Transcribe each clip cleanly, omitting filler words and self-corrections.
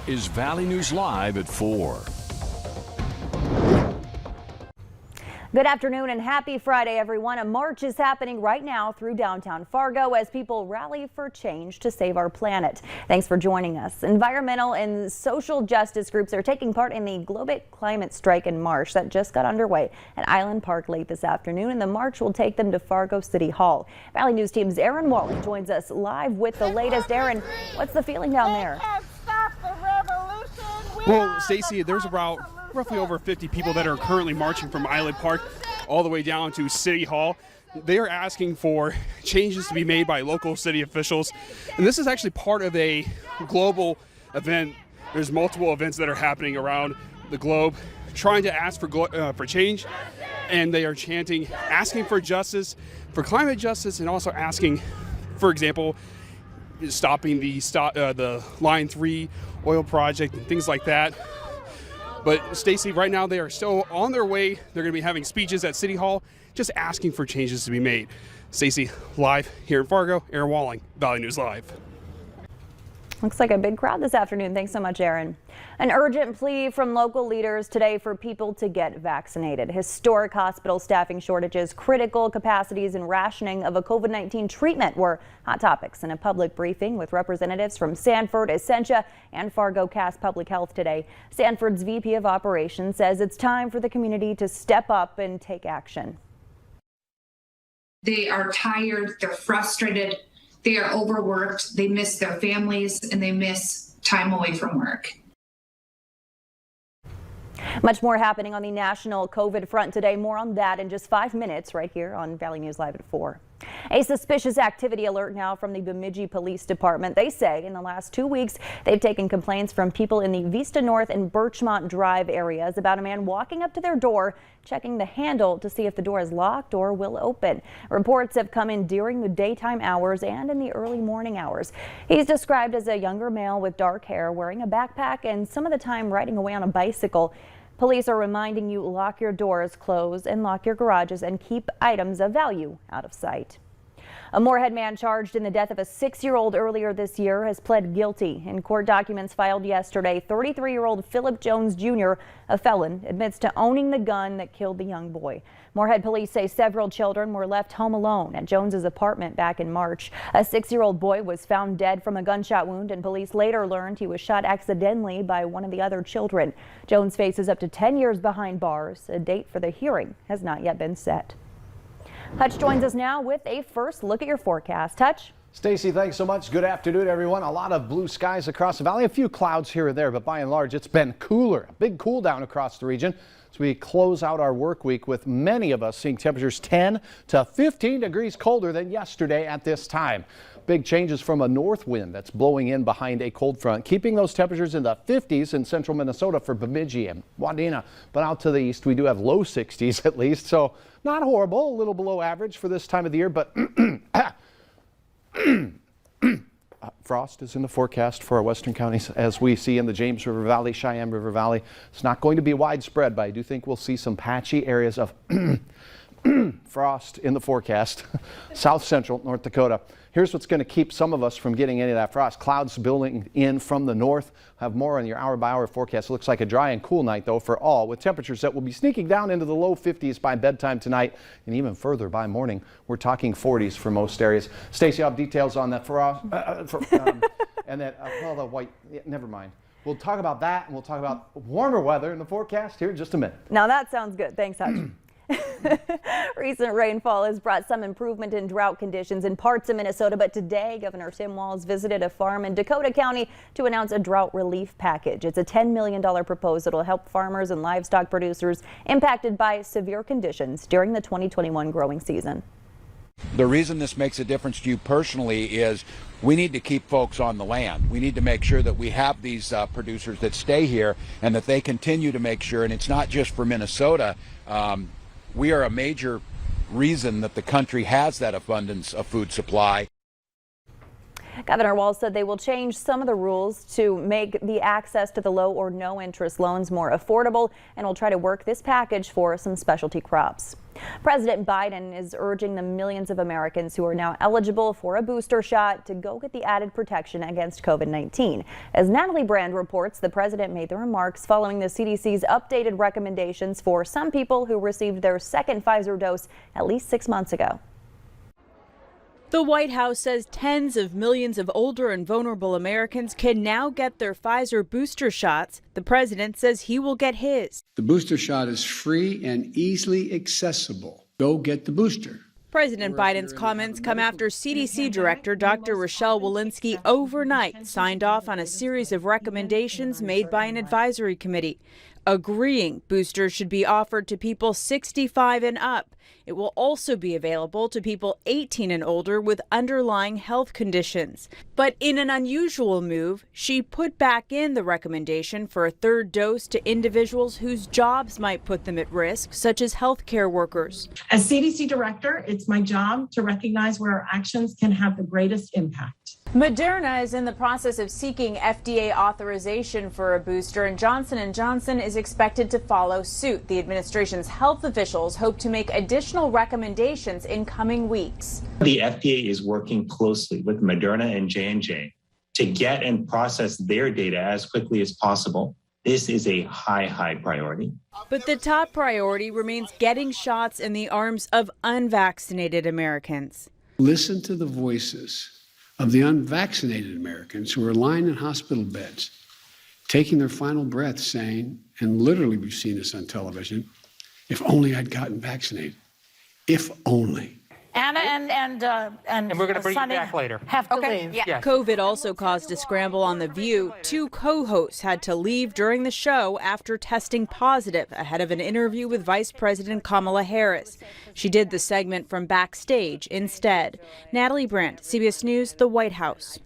is Valley News Live at 4. Good afternoon and happy Friday, everyone. A march is happening right now through downtown Fargo as people rally for change to save our planet. Thanks for joining us. Environmental and social justice groups are taking part in the Global Climate Strike and March that just got underway at Island Park late this afternoon, and the march will take them to Fargo City Hall. Valley News Team's Aaron Walling joins us live with the latest. Aaron, what's the feeling down there? Well, Stacy, there's about roughly over 50 people that are currently marching from Island Park all the way down to City Hall. They are asking for changes to be made by local city officials. And this is actually part of a global event. There's multiple events that are happening around the globe trying to ask for change. And they are chanting, asking for justice, for climate justice, and also asking, for example, stopping the Line 3 oil project and things like that. But Stacy, right now they are still on their way. They're going to be having speeches at City Hall, just asking for changes to be made. Stacy, live here in Fargo, Aaron Walling, Valley News Live. Looks like a big crowd this afternoon. Thanks so much, Aaron. An urgent plea from local leaders today for people to get vaccinated. Historic hospital staffing shortages, critical capacities, and rationing of a COVID-19 treatment were hot topics in a public briefing with representatives from Sanford, Essentia, and Fargo Cass Public Health today. Sanford's VP of Operations says it's time for the community to step up and take action. They are tired, they're frustrated, they are overworked, they miss their families, and they miss time away from work. Much more happening on the national COVID front today. More on that in just 5 minutes right here on Valley News Live at 4. A suspicious activity alert now from the Bemidji Police Department. They say in the last 2 weeks they've taken complaints from people in the Vista North and Birchmont Drive areas about a man walking up to their door, checking the handle to see if the door is locked or will open. Reports have come in during the daytime hours and in the early morning hours. He's described as a younger male with dark hair, wearing a backpack, and some of the time riding away on a bicycle. Police are reminding you, lock your doors, close and lock your garages, and keep items of value out of sight. A Moorhead man charged in the death of a 6-year-old earlier this year has pled guilty. In court documents filed yesterday, 33-year-old Philip Jones Jr., a felon, admits to owning the gun that killed the young boy. Moorhead police say several children were left home alone at Jones's apartment back in March. A 6-year-old boy was found dead from a gunshot wound, and police later learned he was shot accidentally by one of the other children. Jones faces up to 10 years behind bars. A date for the hearing has not yet been set. Hutch joins us now with a first look at your forecast. Hutch? Stacy, thanks so much. Good afternoon, everyone. A lot of blue skies across the valley, a few clouds here and there, but by and large, it's been cooler. A big cool down across the region as we close out our work week, with many of us seeing temperatures 10 to 15 degrees colder than yesterday at this time. Big changes from a north wind that's blowing in behind a cold front, keeping those temperatures in the 50s in central Minnesota for Bemidji and Wadena. But out to the east, we do have low 60s at least, so not horrible, a little below average for this time of the year, but frost is in the forecast for our western counties, as we see in the James River Valley, Cheyenne River Valley. It's not going to be widespread, but I do think we'll see some patchy areas of frost in the forecast. South central North Dakota. Here's what's going to keep some of us from getting any of that frost. Clouds building in from the north. Have more on your hour-by-hour forecast. It looks like a dry and cool night, though, for all, with temperatures that will be sneaking down into the low 50s by bedtime tonight, and even further by morning. We're talking 40s for most areas. Stacey, I'll have details on that frost and that well, the white. Yeah, never mind. We'll talk about that, and we'll talk about warmer weather in the forecast here in just a minute. Now that sounds good. Thanks, Hutch. Recent rainfall has brought some improvement in drought conditions in parts of Minnesota, but today Governor Tim Walz visited a farm in Dakota County to announce a drought relief package. It's a $10 million proposal to help farmers and livestock producers impacted by severe conditions during the 2021 growing season. The reason this makes a difference to you personally is we need to keep folks on the land. We need to make sure that we have these producers that stay here and that they continue to make sure, and it's not just for Minnesota. We are a major reason that the country has that abundance of food supply. Governor Walz said they will change some of the rules to make the access to the low or no interest loans more affordable and will try to work this package for some specialty crops. President Biden is urging the millions of Americans who are now eligible for a booster shot to go get the added protection against COVID-19. As Natalie Brand reports, the president made the remarks following the CDC's updated recommendations for some people who received their second Pfizer dose at least 6 months ago. The White House says tens of millions of older and vulnerable Americans can now get their Pfizer booster shots. The president says he will get his. The booster shot is free and easily accessible. Go get the booster. President Biden's comments come after CDC Director Dr. Rochelle Walensky overnight signed off on a series of recommendations made by an advisory committee, agreeing boosters should be offered to people 65 and up. It will also be available to people 18 and older with underlying health conditions. But in an unusual move, she put back in the recommendation for a third dose to individuals whose jobs might put them at risk, such as healthcare workers. As CDC director, it's my job to recognize where our actions can have the greatest impact. Moderna is in the process of seeking FDA authorization for a booster, and Johnson & Johnson is expected to follow suit. The administration's health officials hope to make additional recommendations in coming weeks. The FDA is working closely with Moderna and J&J to get and process their data as quickly as possible. This is a high priority. But the top priority remains getting shots in the arms of unvaccinated Americans. Listen to the voices of the unvaccinated Americans who are lying in hospital beds, taking their final breath, saying, and literally we've seen this on television, if only I'd gotten vaccinated. If only. Anna and we're going to bring you back later. Have to leave. Yeah. Yes. COVID also caused a scramble on The View. Two co-hosts had to leave during the show after testing positive ahead of an interview with Vice President Kamala Harris. She did the segment from backstage instead. Natalie Brandt, CBS News, the White House.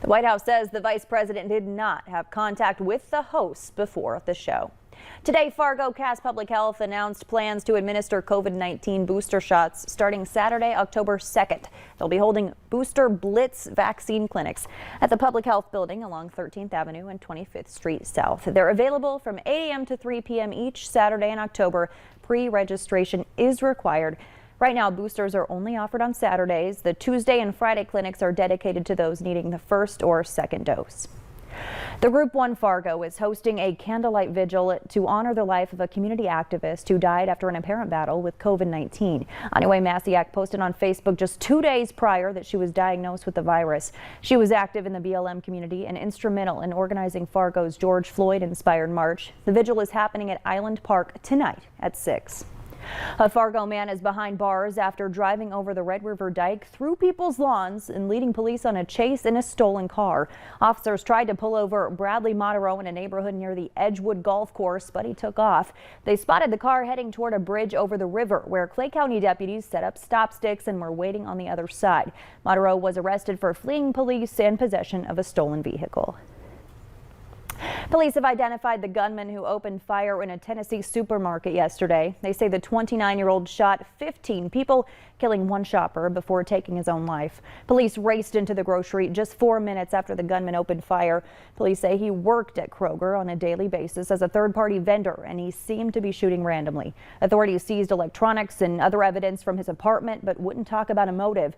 The White House says the vice president did not have contact with the hosts before the show. Today, Fargo Cass Public Health announced plans to administer COVID-19 booster shots starting Saturday, October 2nd. They'll be holding Booster Blitz vaccine clinics at the Public Health Building along 13th Avenue and 25th Street South. They're available from 8 a.m. to 3 p.m. each Saturday in October. Pre-registration is required. Right now, boosters are only offered on Saturdays. The Tuesday and Friday clinics are dedicated to those needing the first or second dose. The Group 1 Fargo is hosting a candlelight vigil to honor the life of a community activist who died after an apparent battle with COVID-19. Anyway, Masiak posted on Facebook just 2 days prior that she was diagnosed with the virus. She was active in the BLM community and instrumental in organizing Fargo's George Floyd-inspired march. The vigil is happening at Island Park tonight at 6. A Fargo man is behind bars after driving over the Red River Dike through people's lawns and leading police on a chase in a stolen car. Officers tried to pull over Bradley Monterow in a neighborhood near the Edgewood Golf Course, but he took off. They spotted the car heading toward a bridge over the river where Clay County deputies set up stop sticks and were waiting on the other side. Monterow was arrested for fleeing police and possession of a stolen vehicle. Police have identified the gunman who opened fire in a Tennessee supermarket yesterday. They say the 29-year-old shot 15 people, killing one shopper before taking his own life. Police raced into the grocery just 4 minutes after the gunman opened fire. Police say he worked at Kroger on a daily basis as a third-party vendor, and he seemed to be shooting randomly. Authorities seized electronics and other evidence from his apartment, but wouldn't talk about a motive.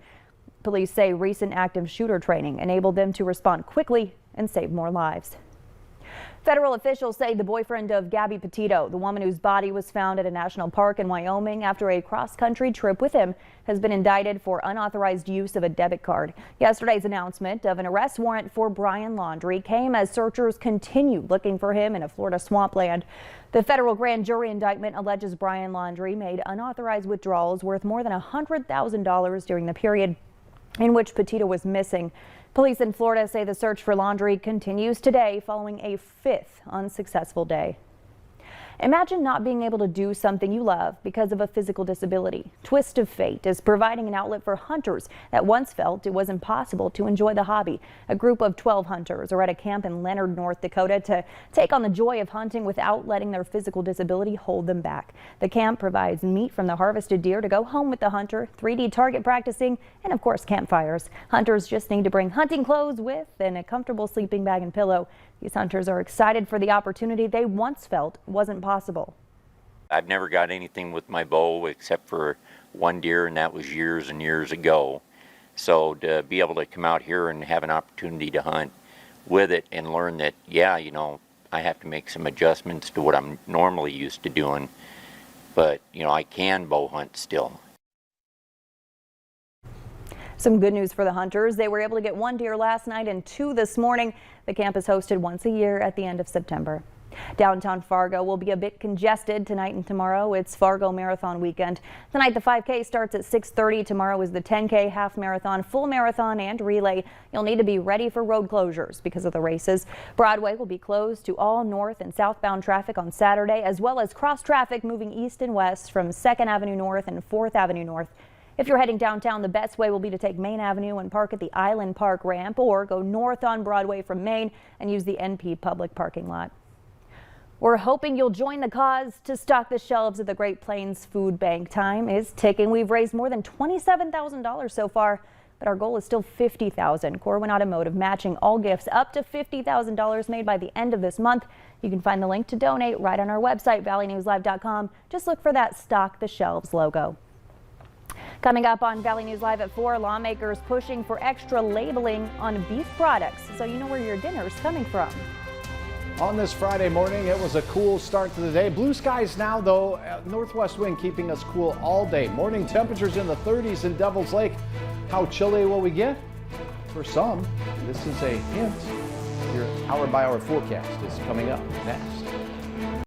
Police say recent active shooter training enabled them to respond quickly and save more lives. Federal officials say the boyfriend of Gabby Petito, the woman whose body was found at a national park in Wyoming after a cross-country trip with him, has been indicted for unauthorized use of a debit card. Yesterday's announcement of an arrest warrant for Brian Laundrie came as searchers continued looking for him in a Florida swampland. The federal grand jury indictment alleges Brian Laundrie made unauthorized withdrawals worth more than $100,000 during the period in which Petito was missing. Police in Florida say the search for Laundrie continues today following a fifth unsuccessful day. Imagine not being able to do something you love because of a physical disability. Twist of Fate is providing an outlet for hunters that once felt it was impossible to enjoy the hobby. A group of 12 hunters are at a camp in Leonard, North Dakota to take on the joy of hunting without letting their physical disability hold them back. The camp provides meat from the harvested deer to go home with the hunter, 3D target practicing, and of course campfires. Hunters just need to bring hunting clothes with and a comfortable sleeping bag and pillow. These hunters are excited for the opportunity they once felt wasn't possible. I've never got anything with my bow except for one deer, and that was years and years ago. So to be able to come out here and have an opportunity to hunt with it and learn that, yeah, you know, I have to make some adjustments to what I'm normally used to doing, but, you know, I can bow hunt still. Some good news for the hunters. They were able to get 1 deer last night and 2 this morning. The camp is hosted once a year at the end of September. Downtown Fargo will be a bit congested tonight and tomorrow. It's Fargo Marathon weekend. Tonight the 5K starts at 6:30. Tomorrow is the 10K, half marathon, full marathon, and relay. You'll need to be ready for road closures because of the races. Broadway will be closed to all north and southbound traffic on Saturday, as well as cross traffic moving east and west from 2nd Avenue North and 4th Avenue North. If you're heading downtown, the best way will be to take Main Avenue and park at the Island Park ramp, or go north on Broadway from Main and use the NP public parking lot. We're hoping you'll join the cause to stock the shelves of the Great Plains Food Bank. Time is ticking. We've raised more than $27,000 so far, but our goal is still $50,000. Corwin Automotive matching all gifts up to $50,000 made by the end of this month. You can find the link to donate right on our website, valleynewslive.com. Just look for that Stock the Shelves logo. Coming up on Valley News Live at 4, lawmakers pushing for extra labeling on beef products so you know where your dinner is coming from. On this Friday morning, it was a cool start to the day. Blue skies now, though. Northwest wind keeping us cool all day. Morning temperatures in the 30s in Devil's Lake. How chilly will we get? For some, this is a hint. Your hour-by-hour forecast is coming up next.